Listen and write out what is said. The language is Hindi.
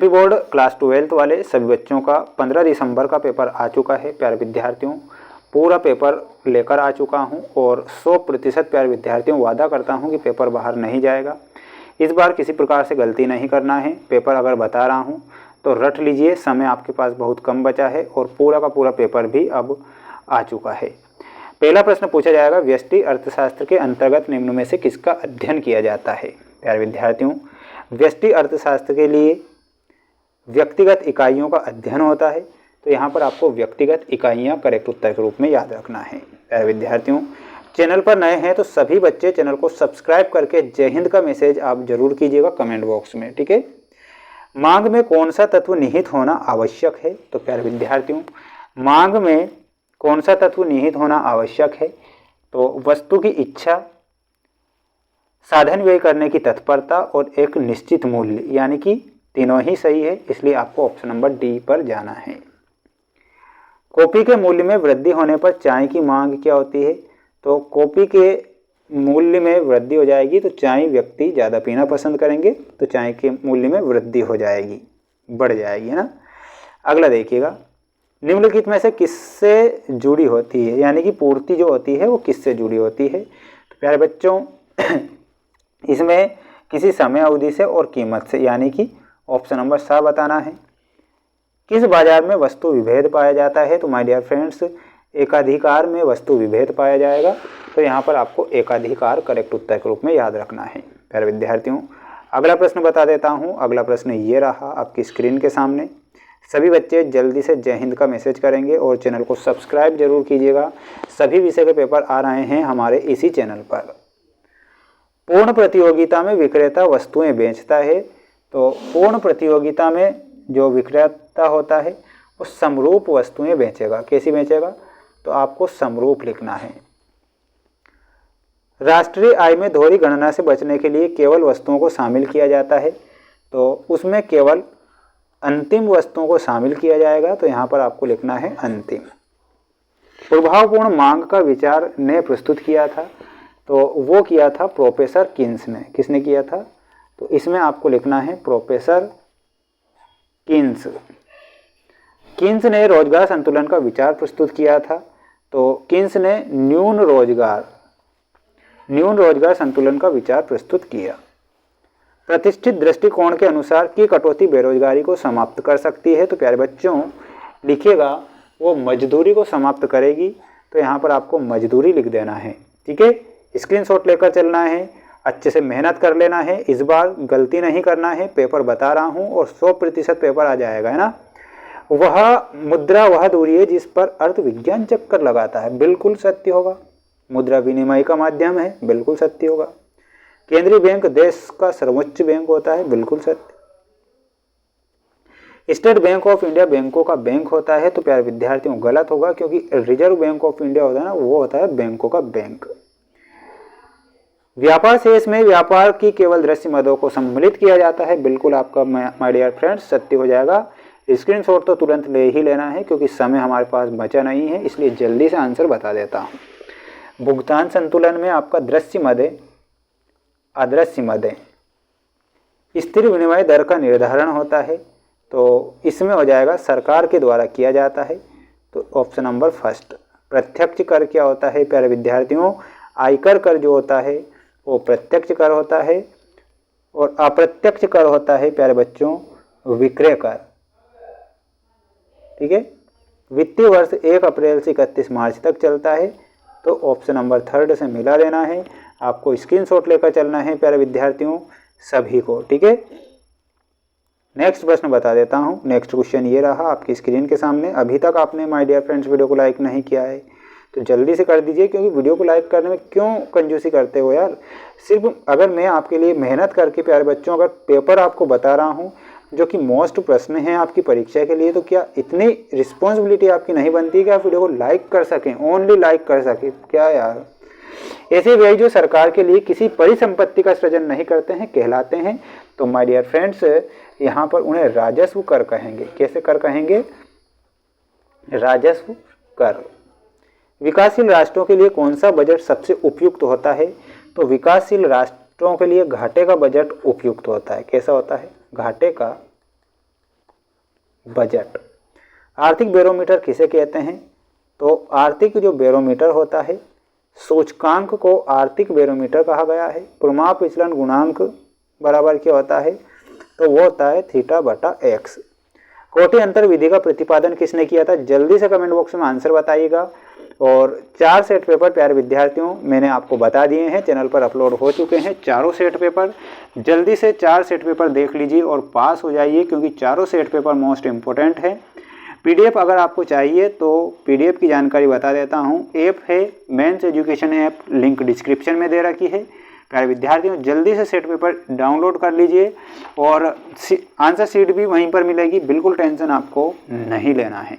एमपी बोर्ड क्लास 12th वाले सभी बच्चों का 15 दिसंबर का पेपर आ चुका है। प्यारे विद्यार्थियों, पूरा पेपर लेकर आ चुका हूं और 100% प्यारे विद्यार्थियों वादा करता हूं कि पेपर बाहर नहीं जाएगा। इस बार किसी प्रकार से गलती नहीं करना है। पेपर अगर बता रहा हूं तो रट लीजिए, समय आपके पास बहुत कम बचा है और पूरा का पूरा पेपर भी अब आ चुका है। पहला प्रश्न पूछा जाएगा, व्यष्टि अर्थशास्त्र के अंतर्गत निम्न में से किसका अध्ययन किया जाता है। प्यारे विद्यार्थियों, व्यष्टि अर्थशास्त्र के लिए व्यक्तिगत इकाइयों का अध्ययन होता है, तो यहाँ पर आपको व्यक्तिगत इकाइयाँ करेक्ट उत्तर के रूप में याद रखना है। प्यारे विद्यार्थियों, चैनल पर नए हैं तो सभी बच्चे चैनल को सब्सक्राइब करके जय हिंद का मैसेज आप जरूर कीजिएगा कमेंट बॉक्स में, ठीक है। मांग में कौन सा तत्व निहित होना आवश्यक है। तो प्यारे विद्यार्थियों, मांग में कौन सा तत्व निहित होना आवश्यक है, तो वस्तु की इच्छा, साधन व्यय करने की तत्परता और एक निश्चित मूल्य, यानी कि तीनों ही सही है, इसलिए आपको ऑप्शन नंबर डी पर जाना है। कॉफी के मूल्य में वृद्धि होने पर चाय की मांग क्या होती है। तो कॉफी के मूल्य में वृद्धि हो जाएगी तो चाय व्यक्ति ज़्यादा पीना पसंद करेंगे, तो चाय के मूल्य में वृद्धि हो जाएगी, बढ़ जाएगी, है ना। अगला देखिएगा, निम्नलिखित में से किससे जुड़ी होती है, यानी कि पूर्ति जो होती है वो किससे जुड़ी होती है। तो प्यारे बच्चों इसमें किसी समय अवधि से और कीमत से, यानी कि ऑप्शन नंबर सा बताना है। किस बाजार में वस्तु विभेद पाया जाता है। तो माय डियर फ्रेंड्स, एकाधिकार में वस्तु विभेद पाया जाएगा, तो यहाँ पर आपको एकाधिकार करेक्ट उत्तर के रूप में याद रखना है। प्यारे विद्यार्थियों, अगला प्रश्न बता देता हूँ। अगला प्रश्न ये रहा आपकी स्क्रीन के सामने। सभी बच्चे जल्दी से जय हिंद का मैसेज करेंगे और चैनल को सब्सक्राइब जरूर कीजिएगा। सभी विषय के पेपर आ रहे हैं हमारे इसी चैनल पर। पूर्ण प्रतियोगिता में विक्रेता वस्तुएं बेचता है। तो पूर्ण प्रतियोगिता में जो विक्रेता होता है वो समरूप वस्तुएं बेचेगा। कैसी बेचेगा, तो आपको समरूप लिखना है। राष्ट्रीय आय में दोहरी गणना से बचने के लिए केवल वस्तुओं को शामिल किया जाता है, तो उसमें केवल अंतिम वस्तुओं को शामिल किया जाएगा, तो यहाँ पर आपको लिखना है अंतिम। प्रभावपूर्ण मांग का विचार ने प्रस्तुत किया था, तो वो किया था प्रोफेसर किन्स ने। किसने किया था, तो इसमें आपको लिखना है प्रोफेसर किन्स। किन्स ने रोजगार संतुलन का विचार प्रस्तुत किया था, तो किन्स ने न्यून रोजगार संतुलन का विचार प्रस्तुत किया। प्रतिष्ठित दृष्टिकोण के अनुसार की कटौती बेरोजगारी को समाप्त कर सकती है। तो प्यारे बच्चों लिखिएगा, वो मजदूरी को समाप्त करेगी, तो यहाँ पर आपको मजदूरी लिख देना है, ठीक है। स्क्रीनशॉट लेकर चलना है, अच्छे से मेहनत कर लेना है, इस बार गलती नहीं करना है। पेपर बता रहा हूँ और 100% पेपर आ जाएगा, है ना। वह मुद्रा वह दूरी है जिस पर अर्थ विज्ञान चक्कर लगाता है, बिल्कुल सत्य होगा। मुद्रा विनिमय का माध्यम है, बिल्कुल सत्य होगा। केंद्रीय बैंक देश का सर्वोच्च बैंक होता है, बिल्कुल सत्य। स्टेट बैंक ऑफ इंडिया बैंकों का बैंक होता है, तो प्यारे विद्यार्थियों गलत होगा, क्योंकि रिजर्व बैंक ऑफ इंडिया होता है ना, वो होता है बैंकों का बैंक। व्यापार शेष में व्यापार की केवल दृश्य मदों को सम्मिलित किया जाता है, बिल्कुल आपका माय डियर फ्रेंड्स सत्य हो जाएगा। स्क्रीनशॉट तो तुरंत ले ही लेना है, क्योंकि समय हमारे पास बचा नहीं है, इसलिए जल्दी से आंसर बता देता हूँ। भुगतान संतुलन में आपका दृश्य मदें, अदृश्य मदें, स्थिर विनिमय दर का निर्धारण होता है, तो इसमें हो जाएगा सरकार के द्वारा किया जाता है, तो ऑप्शन नंबर फर्स्ट। प्रत्यक्ष कर क्या होता है प्यारे विद्यार्थियों, आयकर कर जो होता है वो प्रत्यक्ष कर होता है, और अप्रत्यक्ष कर होता है प्यारे बच्चों विक्रय कर, ठीक है। वित्तीय वर्ष 1 अप्रैल से 31 मार्च तक चलता है, तो ऑप्शन नंबर थर्ड से मिला लेना है। आपको स्क्रीनशॉट लेकर चलना है प्यारे विद्यार्थियों सभी को, ठीक है। नेक्स्ट प्रश्न बता देता हूँ। नेक्स्ट क्वेश्चन ये रहा आपकी स्क्रीन के सामने। अभी तक आपने माय डियर फ्रेंड्स वीडियो को लाइक नहीं किया है तो जल्दी से कर दीजिए, क्योंकि वीडियो को लाइक करने में क्यों कंजूसी करते हो यार। सिर्फ अगर मैं आपके लिए मेहनत करके प्यारे बच्चों अगर पेपर आपको बता रहा हूँ जो कि मोस्ट प्रश्न हैं आपकी परीक्षा के लिए, तो क्या इतनी रिस्पॉन्सिबिलिटी आपकी नहीं बनती है कि आप वीडियो को लाइक कर सकें, ओनली लाइक कर सकें। क्या यार, ऐसे व्यय जो सरकार के लिए किसी परिसंपत्ति का सृजन नहीं करते हैं कहलाते हैं। तो माय डियर फ्रेंड्स यहाँ पर उन्हें राजस्व कर कहेंगे। कैसे कर कहेंगे, राजस्व कर। विकासशील राष्ट्रों के लिए कौन सा बजट सबसे उपयुक्त होता है, तो विकासशील राष्ट्रों के लिए घाटे का बजट उपयुक्त होता है। कैसा होता है, घाटे का बजट। आर्थिक बैरोमीटर किसे कहते हैं? तो आर्थिक जो बैरोमीटर होता है, सूचकांक को आर्थिक बैरोमीटर कहा गया है। प्रमाप विचलन गुणांक बराबर क्या होता है? तो वो होता है θ/x। कोटि अंतर विधि का प्रतिपादन किसने किया था? जल्दी से कमेंट बॉक्स में आंसर बताइएगा। और 4 सेट पेपर प्यारे विद्यार्थियों मैंने आपको बता दिए हैं, चैनल पर अपलोड हो चुके हैं चारों सेट पेपर। जल्दी से 4 सेट पेपर देख लीजिए और पास हो जाइए, क्योंकि चारों सेट पेपर मोस्ट इम्पोर्टेंट है। पीडीएफ अगर आपको चाहिए तो पीडीएफ की जानकारी बता देता हूँ। ऐप है mains education app, link description में दे रखी है। प्यारे विद्यार्थियों जल्दी से सेट पेपर डाउनलोड कर लीजिए और आंसर शीट भी वहीं पर मिलेगी, बिल्कुल टेंशन आपको नहीं लेना है।